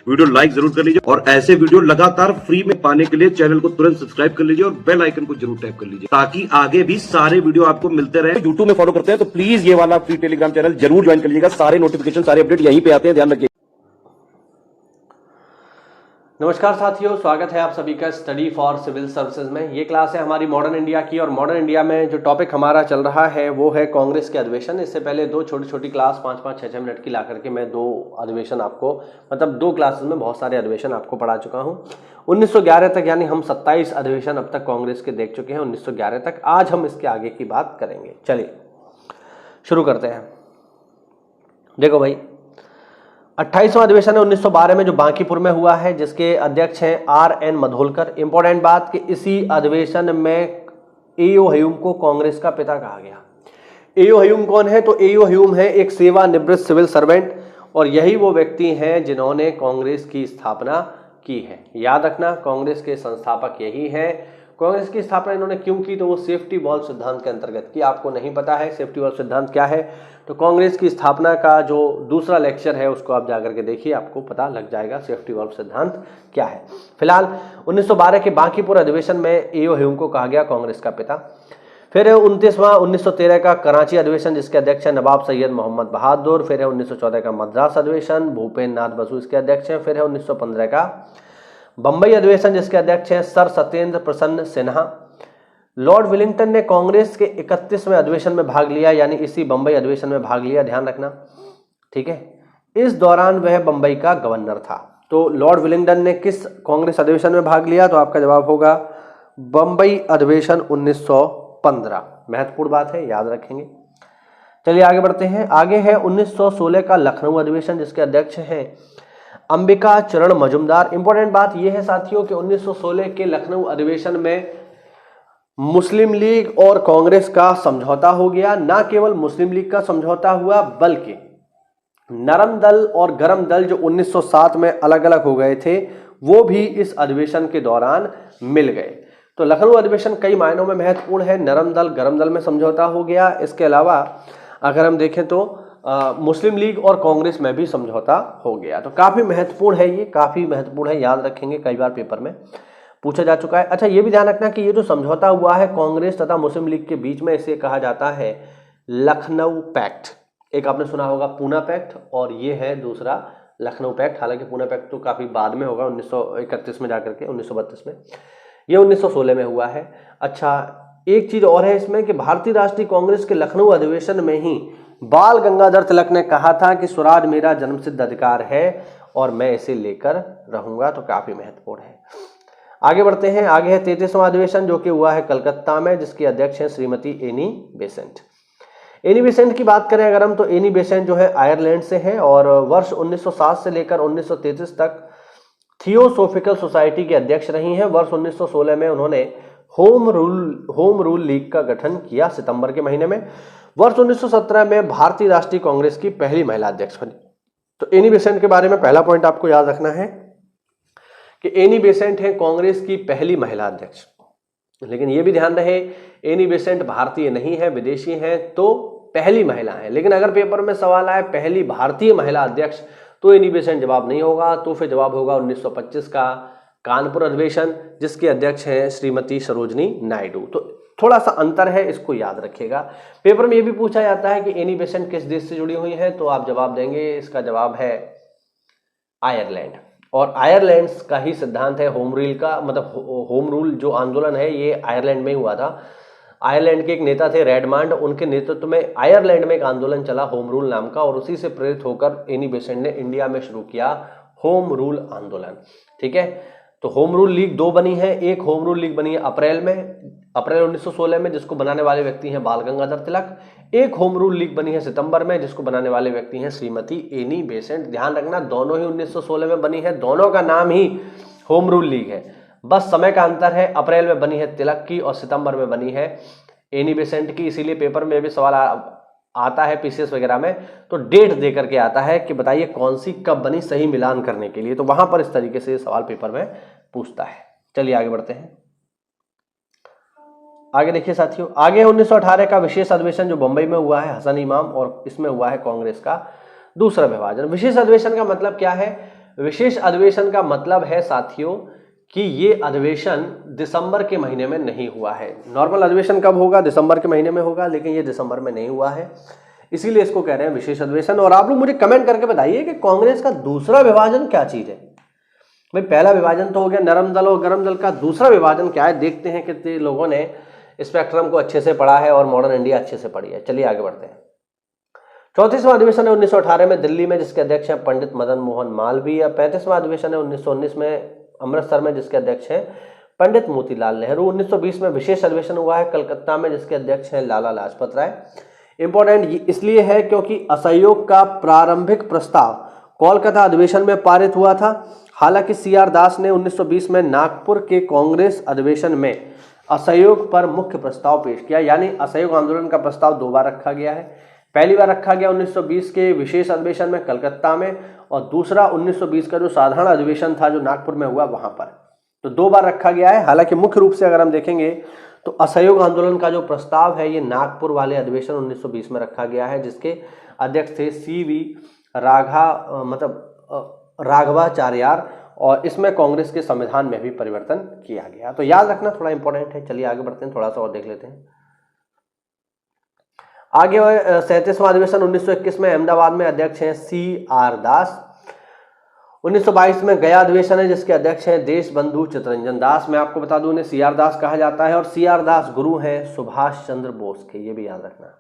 Video like जरूर कर लीजिए और ऐसे वीडियो लगातार फ्री में पाने के लिए चैनल को तुरंत सब्सक्राइब कर लीजिए और बेल आइकन को जरूर टैप कर लीजिए ताकि आगे भी सारे वीडियो आपको मिलते रहे। यूट्यूब में फॉलो करते हैं तो प्लीज ये वाला फ्री टेलीग्राम चैनल जरूर ज्वाइन कर लीजिएगा। सारे नोटिफिकेशन सारे अपडेट यहीं पे आते हैं, ध्यान रखिए। नमस्कार साथियों, स्वागत है आप सभी का स्टडी फॉर सिविल सर्विसेज में। ये क्लास है हमारी मॉडर्न इंडिया की और मॉडर्न इंडिया में जो टॉपिक हमारा चल रहा है वो है कांग्रेस के अधिवेशन। इससे पहले दो छोटी छोटी क्लास 5-5, 6-6 मिनट की ला करके मैं दो अधिवेशन आपको दो क्लासेस में बहुत सारे अधिवेशन आपको पढ़ा चुका हूँ 1911 तक, यानी हम 27 अधिवेशन अब तक कांग्रेस के देख चुके हैं 1911 तक। आज हम इसके आगे की बात करेंगे। चलिए शुरू करते हैं। देखो भाई, 28वां अधिवेशन है 1912 में जो बांकीपुर में हुआ है, जिसके अध्यक्ष हैं R.N. मधोलकर। इंपॉर्टेंट बात कि इसी अधिवेशन में A.O. ह्यूम को कांग्रेस का पिता कहा गया। A.O. ह्यूम कौन है? तो A.O. ह्यूम है एक सेवानिवृत्त सिविल सर्वेंट और यही वो व्यक्ति हैं जिन्होंने कांग्रेस की स्थापना की है। याद रखना, कांग्रेस के संस्थापक यही हैं। कांग्रेस की स्थापना इन्होंने क्यों की? तो वो सेफ्टी वॉल्व सिद्धांत के अंतर्गत की। आपको नहीं पता है सेफ्टी वॉल्व सिद्धांत क्या है? तो कांग्रेस की स्थापना का जो दूसरा लेक्चर है उसको आप जाकर के देखिए, आपको पता लग जाएगा सेफ्टी वॉल्व सिद्धांत क्या है। फिलहाल 1912 के बांकीपुर अधिवेशन में A.O. ह्यूम को कहा गया कांग्रेस का पिता। फिर है 29वां 1913 का कराची अधिवेशन, जिसके अध्यक्ष है नवाब सैयद मोहम्मद बहादुर। फिर है 1914 का मद्रास अधिवेशन, भूपेन्द्र नाथ बसु इसके अध्यक्ष हैं। फिर है 1915 का बंबई अधिवेशन, जिसके अध्यक्ष हैं सर सत्येंद्र प्रसन्न सिन्हा। लॉर्ड विलिंगटन ने कांग्रेस के 31वें अधिवेशन में भाग लिया, यानी इसी बंबई अधिवेशन में भाग लिया, ध्यान रखना, ठीक है। इस दौरान वह बंबई का गवर्नर था। तो लॉर्ड विलिंगटन ने किस कांग्रेस अधिवेशन में भाग लिया? तो आपका जवाब होगा बंबई अधिवेशन 1915। महत्वपूर्ण बात है, याद रखेंगे। चलिए आगे बढ़ते हैं। आगे है 1916 का लखनऊ अधिवेशन, जिसके अध्यक्ष हैं अंबिका चरण मजुमदार। इंपॉर्टेंट बात यह है साथियों कि 1916 के लखनऊ अधिवेशन में मुस्लिम लीग और कांग्रेस का समझौता हो गया। ना केवल मुस्लिम लीग का समझौता हुआ, बल्कि नरम दल और गरम दल जो 1907 में अलग अलग हो गए थे वो भी इस अधिवेशन के दौरान मिल गए। तो लखनऊ अधिवेशन कई मायनों में महत्वपूर्ण है। नरम दल गरम दल में समझौता हो गया। इसके अलावा अगर हम देखें तो मुस्लिम लीग और कांग्रेस में भी समझौता हो गया। तो काफी महत्वपूर्ण है, ये काफी महत्वपूर्ण है, याद रखेंगे, कई बार पेपर में पूछा जा चुका है। अच्छा, ये भी ध्यान रखना कि ये जो समझौता हुआ है कांग्रेस तथा मुस्लिम लीग के बीच में, इसे कहा जाता है लखनऊ पैक्ट। एक आपने सुना होगा पूना पैक्ट और ये है दूसरा लखनऊ पैक्ट। हालांकि पूना पैक्ट तो काफी बाद में होगा, 1931 में जाकर के 1932 में। ये 1916 में हुआ है। अच्छा, एक चीज और है इसमें कि भारतीय राष्ट्रीय कांग्रेस के लखनऊ अधिवेशन में ही बाल गंगाधर तिलक ने कहा था कि स्वराज मेरा जन्मसिद्ध अधिकार है और मैं इसे लेकर रहूंगा। तो काफी महत्वपूर्ण है। आगे बढ़ते हैं। आगे है 33वां अधिवेशन, जो कि हुआ है कलकत्ता में, जिसकी अध्यक्ष हैं Shrimati Annie Besant. Annie Besant की बात करें अगर हम, तो एनी बेसेंट जो है आयरलैंड से है और वर्ष 1907 से लेकर 1933 तक थियोसोफिकल सोसाइटी के अध्यक्ष रही हैं। वर्ष 1916 में उन्होंने होम रूल लीग का गठन किया सितंबर के महीने में। वर्ष 1917 में भारतीय राष्ट्रीय कांग्रेस की पहली महिला अध्यक्ष बनी। तो एनी बेसेंट के बारे में पहला पॉइंट आपको याद रखना है कि एनी बेसेंट है कांग्रेस की पहली महिला अध्यक्ष। लेकिन यह भी ध्यान रहे, एनी बेसेंट भारतीय नहीं है, विदेशी हैं, तो पहली महिला है। लेकिन अगर पेपर में सवाल आए पहली भारतीय महिला अध्यक्ष, तो एनी बेसेंट जवाब नहीं होगा। तो फिर जवाब होगा 1925 का कानपुर अधिवेशन, जिसके अध्यक्ष हैं श्रीमती सरोजनी नायडू। तो थोड़ा सा अंतर है, इसको याद रखिएगा। पेपर में यह भी पूछा जाता है कि एनी बेसेंट किस देश से जुड़ी हुई है, तो आप जवाब देंगे, इसका जवाब है आयरलैंड। और आयरलैंड का ही सिद्धांत है होम रूल का, होम रूल जो आंदोलन है ये आयरलैंड में ही हुआ था। आयरलैंड के एक नेता थे रेडमांड, उनके नेतृत्व में आयरलैंड में एक आंदोलन चला होम रूल नाम का, और उसी से प्रेरित होकर एनी बेसेंट ने इंडिया में शुरू किया होम रूल आंदोलन। ठीक है, तो होम रूल लीग दो बनी है। एक होम रूल लीग बनी है अप्रैल 1916 में, जिसको बनाने वाले व्यक्ति हैं बाल गंगाधर तिलक। एक होम रूल लीग बनी है सितंबर में, जिसको बनाने वाले व्यक्ति हैं श्रीमती एनी बेसेंट। ध्यान रखना, दोनों ही 1916 में बनी है, दोनों का नाम ही होम रूल लीग है, बस समय का अंतर है। अप्रैल में बनी है तिलक की और सितंबर में बनी है एनी बेसेंट की। इसीलिए पेपर में भी सवाल आता है पीसीएस वगैरह में, तो डेट दे करके आता है कि बताइए कौन सी कब बनी, सही मिलान करने के लिए। तो वहां पर इस तरीके से सवाल पेपर में पूछता है। चलिए आगे बढ़ते हैं। आगे देखिए साथियों, आगे 1918 का विशेष अधिवेशन जो बंबई में हुआ है हसन इमाम, और इसमें हुआ है कांग्रेस का दूसरा विभाजन। विशेष अधिवेशन का मतलब क्या है? विशेष अधिवेशन का मतलब है साथियों कि ये अधिवेशन दिसंबर के महीने में नहीं हुआ है। नॉर्मल अधिवेशन कब होगा? दिसंबर के महीने में होगा, लेकिन ये दिसंबर में नहीं हुआ है, इसीलिए इसको कह रहे हैं विशेष अधिवेशन। और आप लोग मुझे कमेंट करके बताइए कि कांग्रेस का दूसरा विभाजन क्या चीज है। भाई पहला विभाजन तो हो गया नरम दल और गरम दल का, दूसरा विभाजन क्या है? देखते हैं कितने लोगों ने स्पेक्ट्रम को अच्छे से पढ़ा है और मॉडर्न इंडिया अच्छे से पढ़ी है। चलिए आगे बढ़ते हैं। 34वां अधिवेशन है 1918 में दिल्ली में, जिसके अध्यक्ष हैं पंडित मदन मोहन मालवीय। 35वां अधिवेशन है 1919 में अमृतसर में, जिसके अध्यक्ष हैं पंडित मोतीलाल नेहरू। 1920 में विशेष अधिवेशन हुआ है कलकत्ता में, जिसके अध्यक्ष हैं लाला लाजपत राय। इंपॉर्टेंट इसलिए है क्योंकि असहयोग का प्रारंभिक प्रस्ताव कोलकाता अधिवेशन में पारित हुआ था। हालांकि CR दास ने 1920 में नागपुर के कांग्रेस अधिवेशन में असहयोग पर मुख्य प्रस्ताव पेश किया, यानी असहयोग आंदोलन का प्रस्ताव 2 बार रखा गया है। पहली बार रखा गया 1920 के विशेष अधिवेशन में कलकत्ता में, और दूसरा 1920 का जो साधारण अधिवेशन था जो नागपुर में हुआ वहां पर। तो 2 बार रखा गया है। हालांकि मुख्य रूप से अगर हम देखेंगे तो असहयोग आंदोलन का जो प्रस्ताव है ये नागपुर वाले अधिवेशन 1920 में रखा गया है, जिसके अध्यक्ष थे CV राघवाचार्यार, और इसमें कांग्रेस के संविधान में भी परिवर्तन किया गया। तो याद रखना थोड़ा इंपॉर्टेंट है। चलिए आगे बढ़ते हैं, थोड़ा सा और देख लेते हैं। आगे 37वां अधिवेशन 1921 में अहमदाबाद में, अध्यक्ष हैं CR दास। 1922 में गया अधिवेशन है, जिसके अध्यक्ष हैं देश बंधु चित्तरंजन दास। मैं आपको बता दूं उन्हें CR दास कहा जाता है, और CR दास गुरु हैं सुभाष चंद्र बोस के, ये भी याद रखना।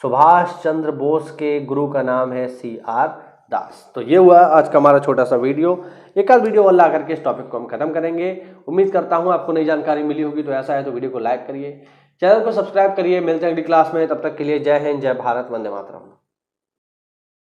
सुभाष चंद्र बोस के गुरु का नाम है CR दास। तो ये हुआ आज का हमारा छोटा सा वीडियो। एक आध वीडियो और ला करके इस टॉपिक को हम खत्म करेंगे। उम्मीद करता हूं आपको नई जानकारी मिली होगी। तो ऐसा है तो वीडियो को लाइक करिए, चैनल को सब्सक्राइब करिए। मिलते हैं अगली क्लास में, तब तक के लिए जय हिंद, जय भारत, वंदे मातरम।